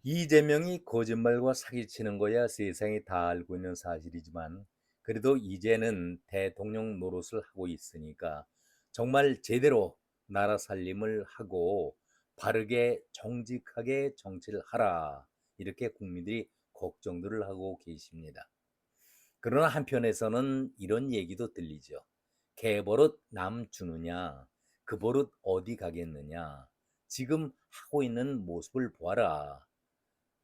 이재명이 거짓말과 사기치는 거야 세상이 다 알고 있는 사실이지만 그래도 이제는 대통령 노릇을 하고 있으니까 정말 제대로 나라 살림을 하고 바르게 정직하게 정치를 하라 이렇게 국민들이 걱정들을 하고 계십니다. 그러나 한편에서는 이런 얘기도 들리죠. 개버릇 남 주느냐 그 버릇 어디 가겠느냐 지금 하고 있는 모습을 보아라.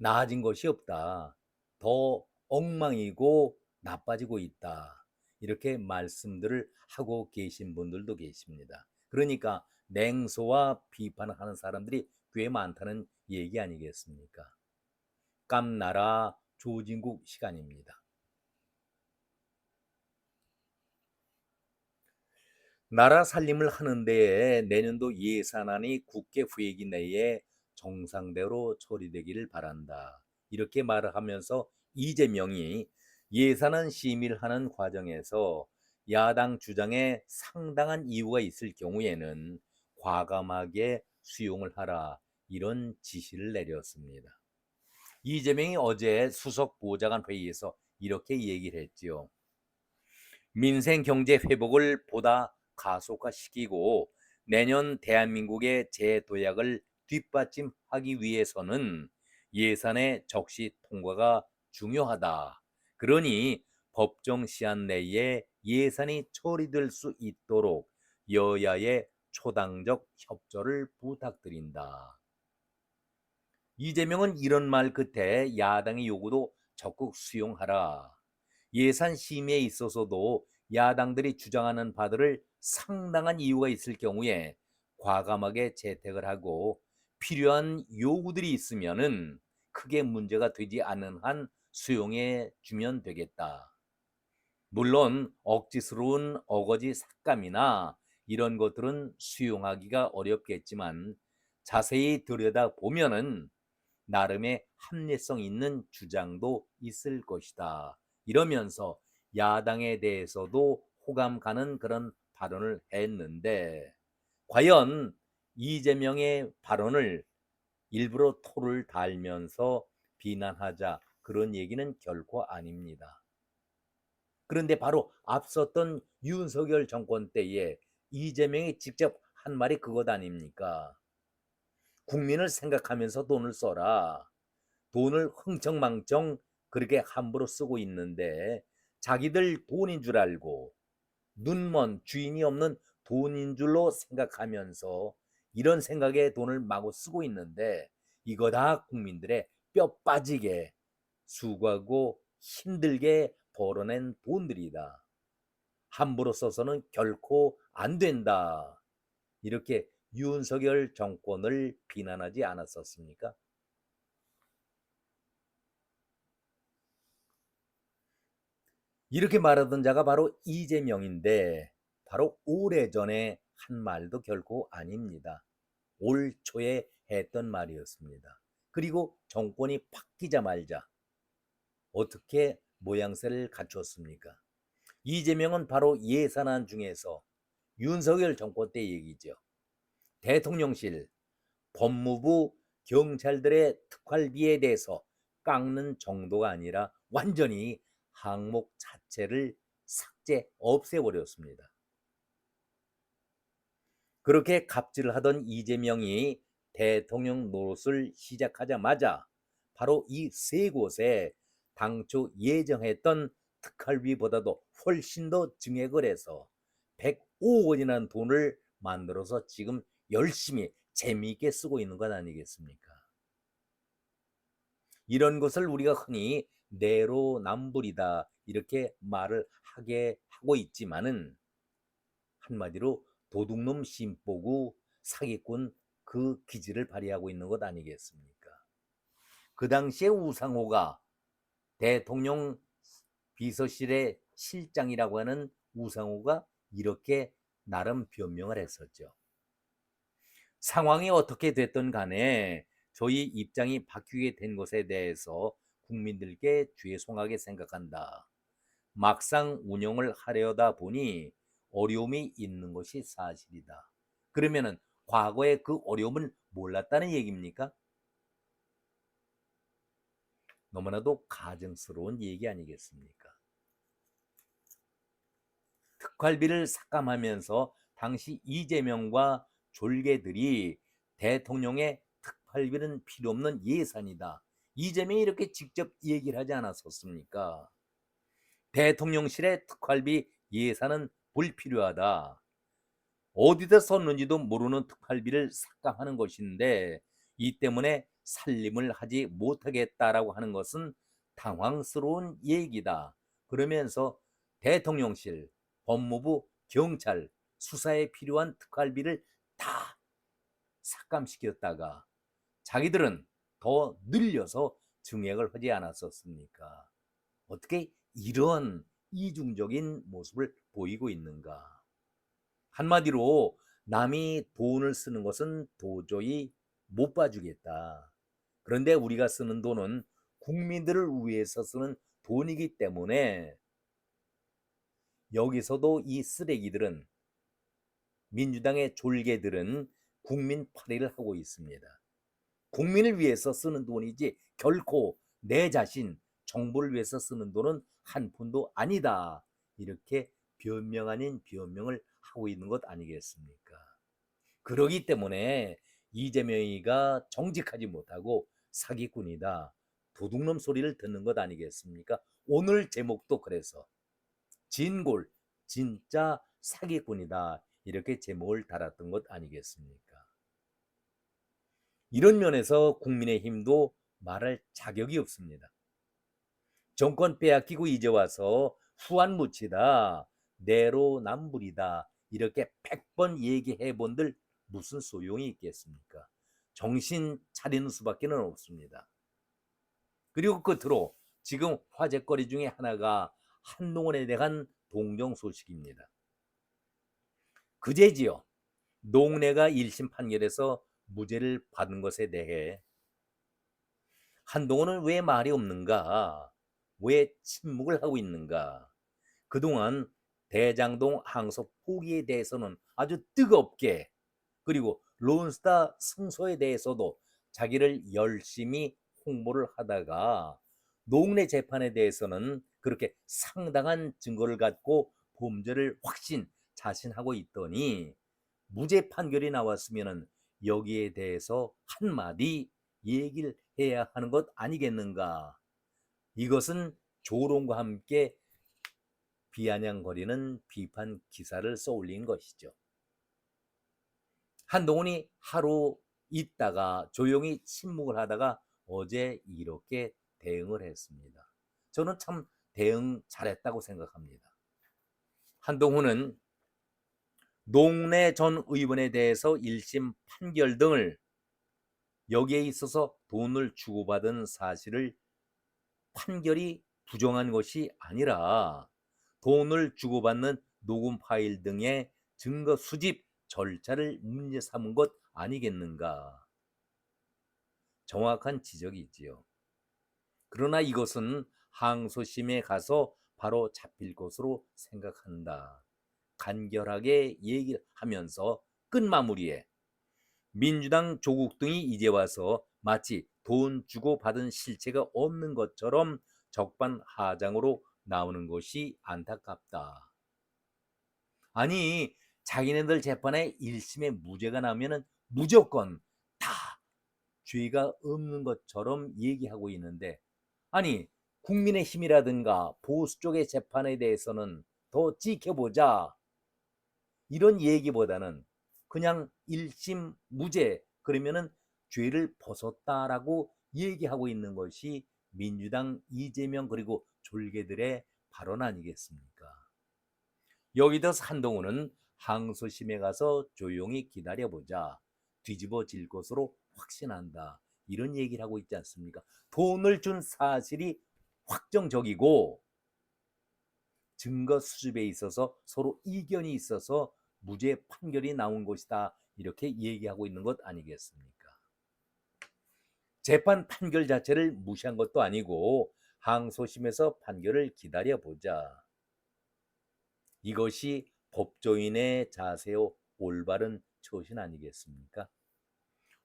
나아진 것이 없다. 더 엉망이고 나빠지고 있다. 이렇게 말씀들을 하고 계신 분들도 계십니다. 그러니까 냉소와 비판하는 사람들이 꽤 많다는 얘기 아니겠습니까? 깜나라 조진국 시간입니다. 나라 살림을 하는 데에 내년도 예산안이 국회 후회기 내에 정상대로 처리되기를 바란다. 이렇게 말을 하면서 이재명이 예산안 심의를 하는 과정에서 야당 주장에 상당한 이유가 있을 경우에는 과감하게 수용을 하라. 이런 지시를 내렸습니다. 이재명이 어제 수석 보좌관 회의에서 이렇게 얘기를 했지요. 민생 경제 회복을 보다 가속화시키고 내년 대한민국의 재도약을 뒷받침하기 위해서는 예산의 적시 통과가 중요하다. 그러니 법정 시한 내에 예산이 처리될 수 있도록 여야의 초당적 협조를 부탁드린다. 이재명은 이런 말 끝에 야당의 요구도 적극 수용하라. 예산 심의에 있어서도 야당들이 주장하는 바들을 상당한 이유가 있을 경우에 과감하게 채택을 하고 필요한 요구들이 있으면은 크게 문제가 되지 않는 한 수용해 주면 되겠다. 물론 억지스러운 어거지 삭감이나 이런 것들은 수용하기가 어렵겠지만 자세히 들여다보면은 나름의 합리성 있는 주장도 있을 것이다. 이러면서 야당에 대해서도 호감 가는 그런 발언을 했는데 과연 이재명의 발언을 일부러 토를 달면서 비난하자 그런 얘기는 결코 아닙니다. 그런데 바로 앞섰던 윤석열 정권 때에 이재명이 직접 한 말이 그것 아닙니까? 국민을 생각하면서 돈을 써라. 돈을 흥청망청 그렇게 함부로 쓰고 있는데 자기들 돈인 줄 알고 눈먼 주인이 없는 돈인 줄로 생각하면서 이런 생각에 돈을 마구 쓰고 있는데 이거 다 국민들의 뼈 빠지게 수고하고 힘들게 벌어낸 돈들이다. 함부로 써서는 결코 안 된다. 이렇게 윤석열 정권을 비난하지 않았었습니까? 이렇게 말하던 자가 바로 이재명인데 바로 오래전에 한 말도 결코 아닙니다. 올 초에 했던 말이었습니다. 그리고 정권이 바뀌자마자 어떻게 모양새를 갖췄습니까? 이재명은 바로 예산안 중에서 윤석열 정권 때 얘기죠. 대통령실, 법무부, 경찰들의 특활비에 대해서 깎는 정도가 아니라 완전히 항목 자체를 삭제 없애버렸습니다. 그렇게 갑질을 하던 이재명이 대통령 노릇을 시작하자마자 바로 이 세 곳에 당초 예정했던 특활비보다도 훨씬 더 증액을 해서 105억 원이라는 돈을 만들어서 지금 열심히 재미있게 쓰고 있는 것 아니겠습니까? 이런 것을 우리가 흔히 내로남불이다 이렇게 말을 하게 하고 있지만은 한마디로 도둑놈 심보고 사기꾼 그 기질을 발휘하고 있는 것 아니겠습니까? 그 당시에 우상호가 대통령 비서실의 실장이라고 하는 우상호가 이렇게 나름 변명을 했었죠. 상황이 어떻게 됐든 간에 저희 입장이 바뀌게 된 것에 대해서 국민들께 죄송하게 생각한다. 막상 운영을 하려다 보니 어려움이 있는 것이 사실이다. 그러면은 과거에 그 어려움을 몰랐다는 얘기입니까? 너무나도 가증스러운 얘기 아니겠습니까? 특활비를 삭감하면서 당시 이재명과 졸개들이 대통령의 특활비는 필요 없는 예산이다. 이재명이 이렇게 직접 얘기를 하지 않았었습니까? 대통령실의 특활비 예산은 불필요하다. 어디다 썼는지도 모르는 특활비를 삭감하는 것인데 이 때문에 살림을 하지 못하겠다라고 하는 것은 당황스러운 얘기다. 그러면서 대통령실, 법무부, 경찰, 수사에 필요한 특활비를 다 삭감시켰다가 자기들은 더 늘려서 증액을 하지 않았었습니까? 어떻게 이런 이중적인 모습을 보이고 있는가? 한마디로 남이 돈을 쓰는 것은 도저히 못 봐주겠다. 그런데 우리가 쓰는 돈은 국민들을 위해서 쓰는 돈이기 때문에 여기서도 이 쓰레기들은 민주당의 졸개들은 국민 팔이를 하고 있습니다. 국민을 위해서 쓰는 돈이지 결코 내 자신, 정부를 위해서 쓰는 돈은 한 푼도 아니다. 이렇게 변명 아닌 변명을 하고 있는 것 아니겠습니까? 그러기 때문에 이재명이가 정직하지 못하고 사기꾼이다. 도둑놈 소리를 듣는 것 아니겠습니까? 오늘 제목도 그래서 진골, 진짜 사기꾼이다. 이렇게 제목을 달았던 것 아니겠습니까? 이런 면에서 국민의힘도 말할 자격이 없습니다. 정권 빼앗기고 이제 와서 후한무치다, 내로남불이다 이렇게 100번 얘기해 본들 무슨 소용이 있겠습니까? 정신 차리는 수밖에 없습니다. 그리고 끝으로 지금 화제거리 중에 하나가 한동훈에 대한 동정 소식입니다. 그제지요. 노웅래가 1심 판결에서 무죄를 받은 것에 대해 한동훈은 왜 말이 없는가? 왜 침묵을 하고 있는가? 그동안 대장동 항소 포기에 대해서는 아주 뜨겁게 그리고 론스타 승소에 대해서도 자기를 열심히 홍보를 하다가 노웅래 재판에 대해서는 그렇게 상당한 증거를 갖고 범죄를 자신하고 있더니 무죄 판결이 나왔으면 여기에 대해서 한마디 얘기를 해야 하는 것 아니겠는가. 이것은 조롱과 함께 비아냥거리는 비판 기사를 써올린 것이죠. 한동훈이 하루 있다가 조용히 침묵을 하다가 어제 이렇게 대응을 했습니다. 저는 참 대응 잘했다고 생각합니다. 한동훈은 노웅래 전 의원에 대해서 1심 판결 등을 여기에 있어서 돈을 주고받은 사실을 판결이 부정한 것이 아니라 돈을 주고받는 녹음 파일 등의 증거 수집 절차를 문제 삼은 것 아니겠는가. 정확한 지적이지요. 그러나 이것은 항소심에 가서 바로 잡힐 것으로 생각한다. 간결하게 얘기하면서 끝마무리에 민주당 조국 등이 이제 와서 마치 돈 주고 받은 실체가 없는 것처럼 적반하장으로 나오는 것이 안타깝다. 아니 자기네들 재판에 1심에 무죄가 나면은 무조건 다 죄가 없는 것처럼 얘기하고 있는데 아니 국민의힘이라든가 보수 쪽의 재판에 대해서는 더 지켜보자 이런 얘기보다는 그냥 1심 무죄 그러면은 죄를 벗었다라고 얘기하고 있는 것이 민주당 이재명 그리고 졸개들의 발언 아니겠습니까? 여기다 한동훈은 항소심에 가서 조용히 기다려보자. 뒤집어질 것으로 확신한다. 이런 얘기를 하고 있지 않습니까? 돈을 준 사실이 확정적이고 증거 수집에 있어서 서로 이견이 있어서 무죄 판결이 나온 것이다. 이렇게 얘기하고 있는 것 아니겠습니까? 재판 판결 자체를 무시한 것도 아니고 항소심에서 판결을 기다려보자. 이것이 법조인의 자세요 올바른 처신 아니겠습니까?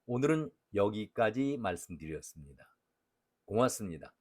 오늘은 여기까지 말씀드렸습니다. 고맙습니다.